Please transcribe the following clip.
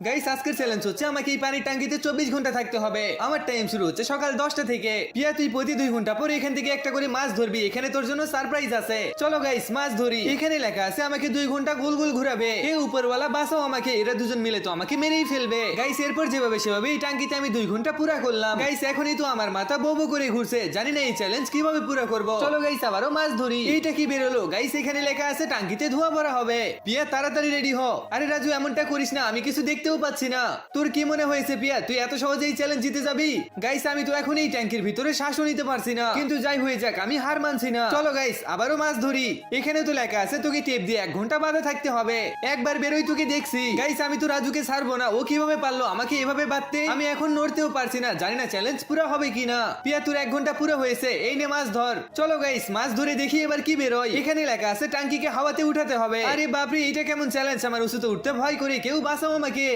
Guys আজকের challenge হচ্ছে আমাকে এই পানির ট্যাঙ্কিতে 24 ঘন্টা থাকতে হবে। আমার টাইম শুরু হচ্ছে সকাল 10টা থেকে। পিয়া তুই প্রতি 2 ঘন্টা পর এখান থেকে একটা করে মাছ ধরবি, এখানে তোর জন্য সারপ্রাইজ আছে। চলো গাইস মাছ ধরি। এখানে লেখা আছে আমাকে 2 ঘন্টা গোল গোল ঘোরাবে। এই উপরওয়ালা বাঁচাও আমাকে, এরা দুজন মিলে তো আমাকে মেরেই ফেলবে। গাইস এরপর যেভাবে সেভাবে এই ট্যাঙ্কিতে আমি 2 ঘন্টা পুরা করলাম। গাইস এখনই তো আমার মাথা বউ করে ঘুরছে, জানি না এই চ্যালেঞ্জ কিভাবে পুরো করব। চলো গাইস আবারও মাছ ধরি। এইটা কি বেরোলো গাইস? এখানে লেখা আছে ট্যাঙ্কিতে ধোয়া ভরা হবে। পিয়া তাড়াতাড়ি রেডি হ। আরে রাজু এমনটা করিস না, আমি কিছু দেখতেও পাচ্ছি না। তোর কি মনে হয়েছে পিয়া তুই এত সহজেই চ্যালেঞ্জ জিতে যাবি? গাইস আমি তো এখন এই ট্যাঙ্কির ভিতরে শ্বাসও নিতে পারছি না, কিন্তু যাই হয়ে যাক আমি হার মানছি না। চলো গাইস আবারও মাছ ধরি। এখানে তো লেখা আছে তোকে টেপ দিয়ে 1 ঘন্টা বাঁধা থাকতে হবে। একবার বেরোই তোকে দেখছি। গাইস আমি তো রাজুকে ছাড়বো না, ও কিভাবে পারলো আমাকে এভাবে বাঁধতে? আমি এখন নড়তেও পারছি না, জানি না চ্যালেঞ্জ পুরো হবে কিনা। পিয়া তোর 1 ঘন্টা পুরো হয়েছে, এই নে মাছ ধর। চলো গাইস মাছ ধরে দেখি এবার কি বেরোয়। এখানে লেখা আছে ট্যাঙ্কিকে হাওয়াতে উঠাতে হবে। আরে বাপরে এটা কেমন চ্যালেঞ্জ? আমার উঁচুতে উঠতে ভয় করে, কেউ বাঁচাও আমাকে।